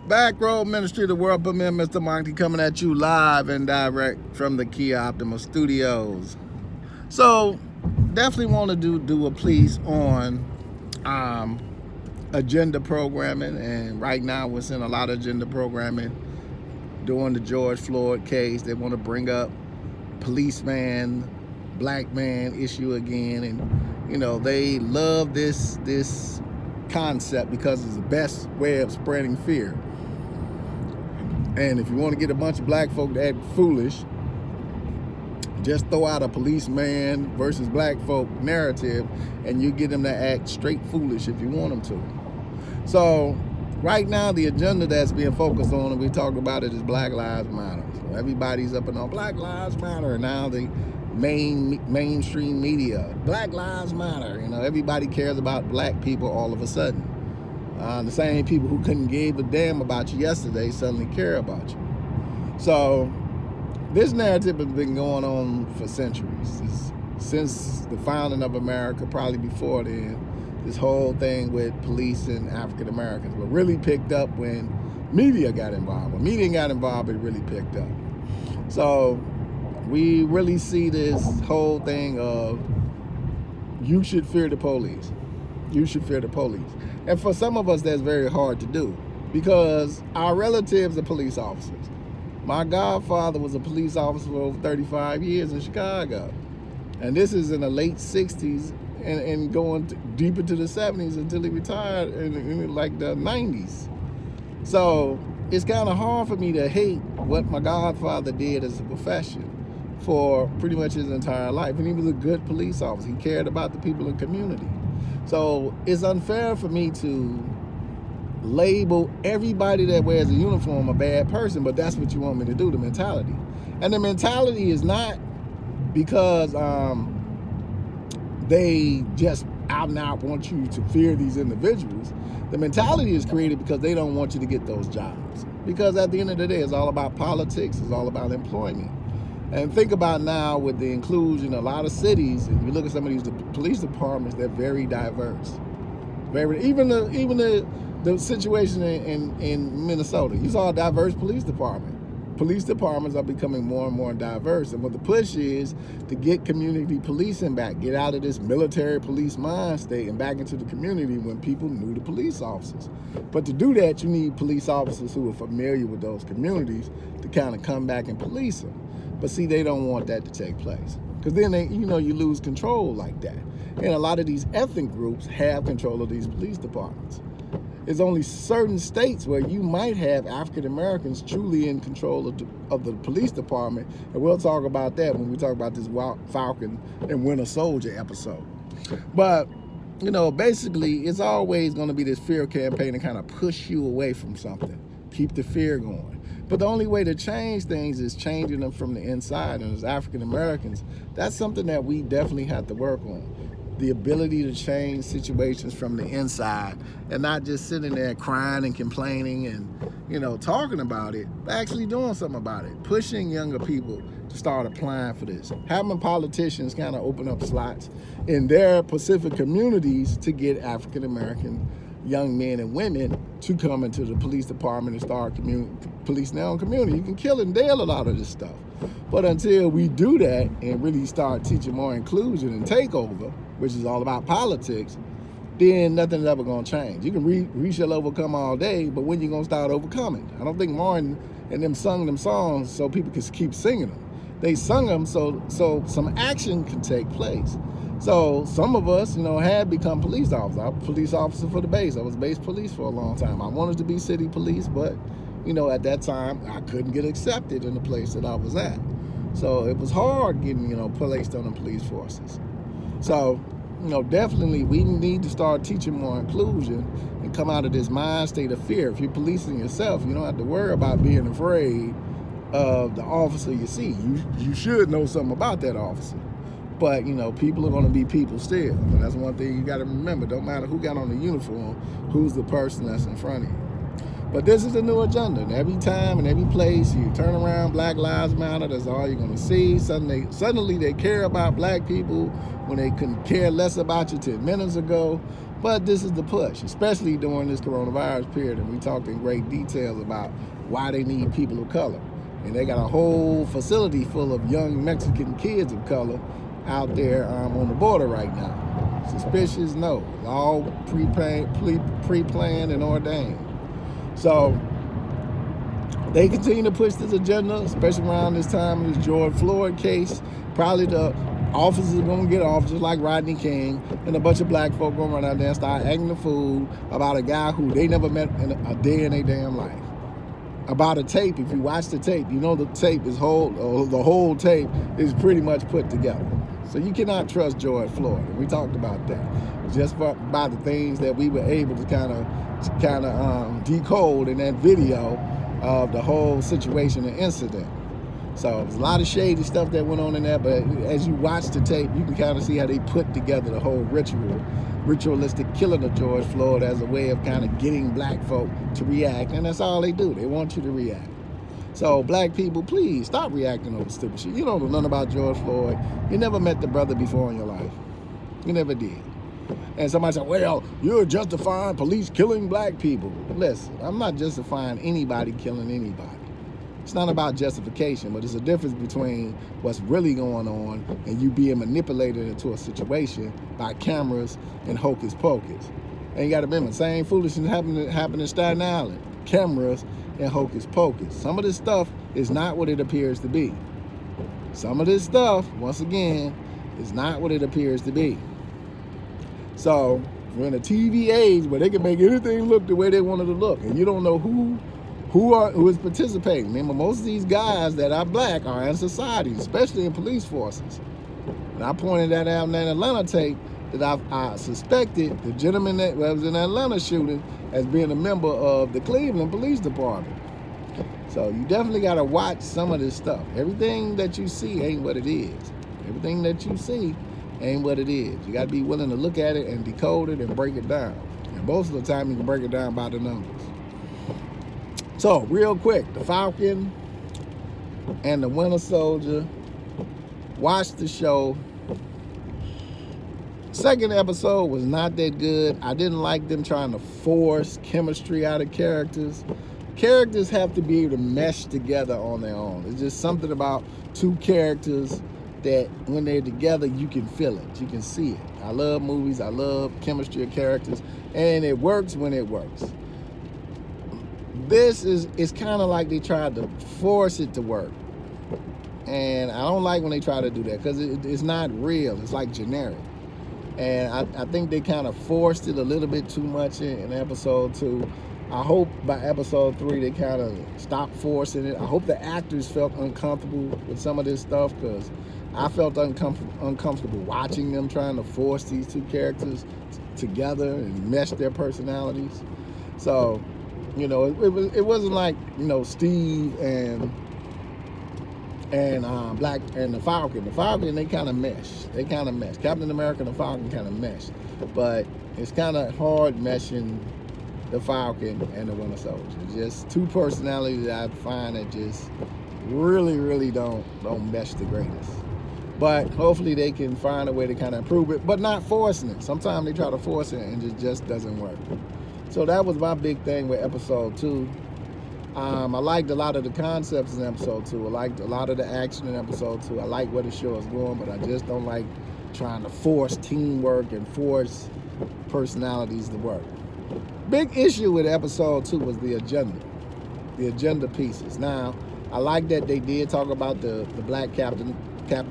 Back Road Ministry of the World Premier, Mr. Mahdi, coming at you live and direct from the Kia Optimal Studios. So, definitely want to do a piece on agenda programming, and right now we're seeing a lot of agenda programming during the George Floyd case. They want to bring up policeman, black man issue again, and they love this concept because it's the best way of spreading fear. And if you want to get a bunch of black folk to act foolish, just throw out a policeman versus black folk narrative and you get them to act straight foolish if you want them to. So right now the agenda that's being focused on, and we talked about it, is Black Lives Matter. So everybody's up and on Black Lives Matter, and now the mainstream media, Black Lives Matter. Everybody cares about black people all of a sudden. The same people who couldn't give a damn about you yesterday suddenly care about you. So this narrative has been going on for centuries. Since the founding of America, probably before then, this whole thing with police and African Americans. But really picked up when media got involved. When media got involved, it really picked up. So we really see this whole thing of you should fear the police. You should fear the police. And for some of us, that's very hard to do because our relatives are police officers. My godfather was a police officer for over 35 years in Chicago. And this is in the late 60s and going deep into the 70s until he retired in like the 90s. So it's kind of hard for me to hate what my godfather did as a profession for pretty much his entire life. And he was a good police officer. He cared about the people in the community. So it's unfair for me to label everybody that wears a uniform a bad person, but that's what you want me to do, the mentality. And the mentality is not because they just out and out want you to fear these individuals. The mentality is created because they don't want you to get those jobs. Because at the end of the day, it's all about politics, it's all about employment. And think about now with the inclusion, a lot of cities, if you look at some of these police departments, they're very diverse. Even the situation in Minnesota, you saw a diverse police department. Police departments are becoming more and more diverse. And what the push is to get community policing back, get out of this military police mind state and back into the community when people knew the police officers. But to do that, you need police officers who are familiar with those communities to kind of come back and police them. But see, they don't want that to take place because then you lose control like that. And a lot of these ethnic groups have control of these police departments. There's only certain states where you might have African Americans truly in control of the police department, and we'll talk about that when we talk about this Falcon and Winter Soldier episode. But basically, it's always going to be this fear campaign to kind of push you away from something, keep the fear going. But the only way to change things is changing them from the inside. And as African Americans, that's something that we definitely have to work on. The ability to change situations from the inside and not just sitting there crying and complaining and, talking about it, but actually doing something about it. Pushing younger people to start applying for this. Having politicians kind of open up slots in their Pacific communities to get African American young men and women to come into the police department and start policing their own community. You can kill and deal a lot of this stuff. But until we do that and really start teaching more inclusion and takeover, which is all about politics, then nothing's ever going to change. You can we shall overcome all day, but when you going to start overcoming? I don't think Martin and them sung them songs so people could keep singing them. They sung them so some action can take place. So some of us, had become police officers. I was a police officer for the base. I was base police for a long time. I wanted to be city police, but, at that time, I couldn't get accepted in the place that I was at. So it was hard getting, placed on the police forces. So, definitely we need to start teaching more inclusion and come out of this mind state of fear. If you're policing yourself, you don't have to worry about being afraid of the officer you see. You should know something about that officer. But, people are going to be people still. And that's one thing you got to remember. Don't matter who got on the uniform, who's the person that's in front of you. But this is a new agenda. And every time and every place you turn around, Black Lives Matter, that's all you're going to see. Suddenly they care about black people when they couldn't care less about you 10 minutes ago. But this is the push, especially during this coronavirus period, and we talked in great details about why they need people of color. And they got a whole facility full of young Mexican kids of color out there on the border right now. Suspicious? No. All pre-planned and ordained. So they continue to push this agenda, especially around this time of this George Floyd case. Probably the officers are going to get off just like Rodney King, and a bunch of black folk going to run out there and start acting the fool about a guy who they never met in a day in their damn life. About a tape, if you watch the tape, you know the tape is the whole tape is pretty much put together. So you cannot trust George Floyd. And we talked about that. Just by the things that we were able to kind of decode in that video of the whole situation and incident. So there's a lot of shady stuff that went on in there, but as you watch the tape, you can kind of see how they put together the whole ritualistic killing of George Floyd as a way of kind of getting black folk to react, and that's all they do. They want you to react. So black people, please stop reacting over stupid shit. You don't know nothing about George Floyd. You never met the brother before in your life. You never did. And somebody said, well, you're justifying police killing black people. Listen, I'm not justifying anybody killing anybody. It's not about justification, but it's a difference between what's really going on and you being manipulated into a situation by cameras and hocus pocus. And you got to remember, same foolishness happened in Staten Island. Cameras and hocus pocus. Some of this stuff is not what it appears to be. Some of this stuff, once again, is not what it appears to be. So we're in a TV age where they can make anything look the way they want it to look, and you don't know who is participating. Remember, most of these guys that are black are in society, especially in police forces. And I pointed that out in that Atlanta tape that I suspected the gentleman that was in the Atlanta shooting as being a member of the Cleveland Police Department. So you definitely got to watch some of this stuff. Everything that you see ain't what it is. Everything that you see ain't what it is. You got to be willing to look at it and decode it and break it down. And most of the time you can break it down by the numbers. So, real quick, the Falcon and the Winter Soldier. Watch the show. Second episode was not that good. I didn't like them trying to force chemistry out of characters. Characters have to be able to mesh together on their own. It's just something about two characters that when they're together, you can feel it. You can see it. I love movies. I love chemistry of characters. And it works when it works. This is kind of like they tried to force it to work. And I don't like when they try to do that because it's not real. It's like generic. And I think they kind of forced it a little bit too much in episode 2. I hope by episode 3 they kind of stopped forcing it. I hope the actors felt uncomfortable with some of this stuff because I felt uncomfortable watching them trying to force these two characters together and mesh their personalities. So, you know, it wasn't like, you know, Steve and Black and the Falcon. The Falcon, they kind of mesh. Captain America and the Falcon kind of mesh. But it's kind of hard meshing the Falcon and the Winter Soldier. It's just two personalities that I find that just really don't mesh the greatest. But hopefully they can find a way to kind of improve it, but not forcing it. Sometimes they try to force it and it just doesn't work. So that was my big thing with episode 2. I liked a lot of the concepts in episode 2. I liked a lot of the action in episode 2. I like where the show is going, but I just don't like trying to force teamwork and force personalities to work. Big issue with episode 2 was the agenda pieces. Now, I like that they did talk about the black Captain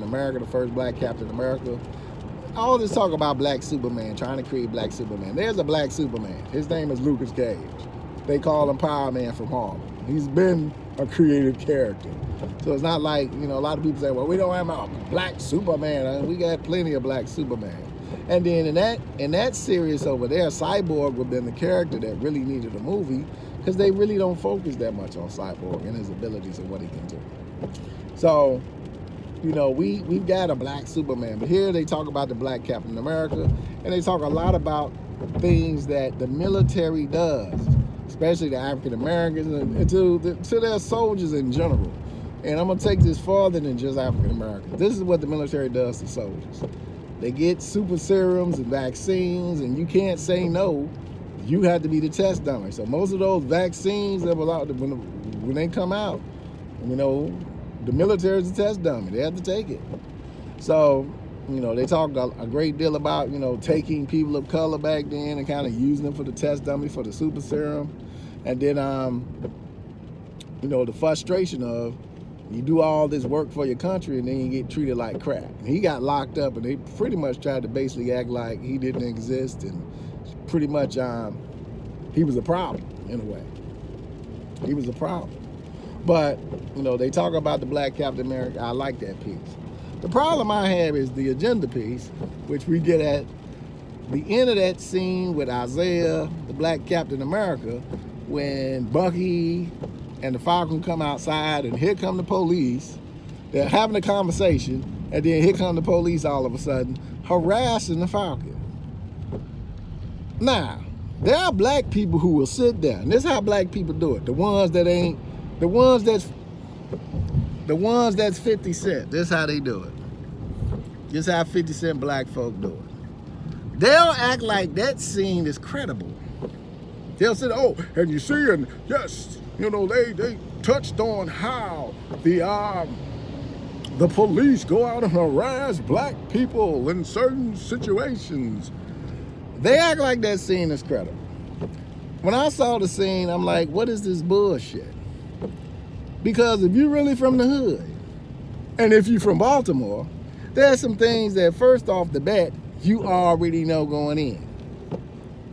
America, the first black Captain America. All this talk about black Superman, trying to create black Superman. There's a black Superman. His name is Lucas Cage. They call him Power Man from Harlem. He's been a creative character. So it's not like, you know, a lot of people say, well, we don't have a black Superman. We got plenty of black Superman. And then in that series over there, Cyborg would have been the character that really needed a movie because they really don't focus that much on Cyborg and his abilities and what he can do. So, you know, we've got a black Superman, but here they talk about the black Captain America, and they talk a lot about things that the military does, especially the African Americans and to their soldiers in general. And I'm gonna take this farther than just African Americans. This is what the military does to soldiers. They get super serums and vaccines, and you can't say no. You have to be the test dummy. So most of those vaccines that were out when they come out, you know, the military's a test dummy. They have to take it. So, you know, they talk a great deal about, you know, taking people of color back then and kind of using them for the test dummy for the super serum. And then, you know, the frustration of you do all this work for your country and then you get treated like crap. And he got locked up, and they pretty much tried to basically act like he didn't exist, and pretty much he was a problem in a way. He was a problem. But, you know, they talk about the Black Captain America. I like that piece. The problem I have is the agenda piece, which we get at the end of that scene with Isaiah, the Black Captain America, when Bucky and the Falcon come outside, and here come the police. They're having a conversation, and then here come the police all of a sudden, harassing the Falcon. Now, there are black people who will sit there, and this is how black people do it. The ones that's 50 Cent, this is how they do it. This is how 50 Cent black folk do it. They'll act like that scene is credible. They'll say, oh, and you see, and yes, you know, they touched on how the police go out and harass black people in certain situations. They act like that scene is credible. When I saw the scene, I'm like, what is this bullshit? Because if you're really from the hood, and if you're from Baltimore, there's some things that first off the bat, you already know going in.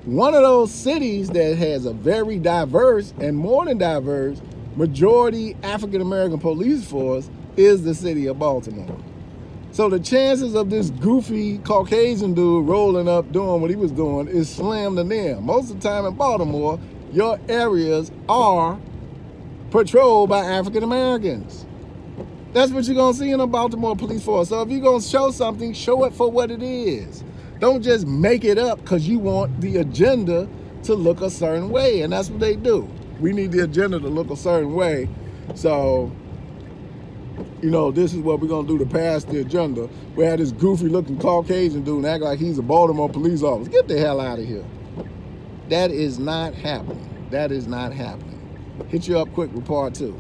One of those cities that has a very diverse and more than diverse majority African-American police force is the city of Baltimore. So the chances of this goofy Caucasian dude rolling up doing what he was doing is slim to nil. Most of the time in Baltimore, your areas are patrolled by African-Americans. That's what you're gonna see in a Baltimore police force. So if you're gonna show something, show it for what it is. Don't just make it up because you want the agenda to look a certain way, and that's what they do. We need the agenda to look a certain way. So, you know, this is what we're gonna do to pass the agenda. We had this goofy looking Caucasian dude and act like he's a Baltimore police officer. Get the hell out of here. That is not happening. That is not happening. Hit you up quick with part 2.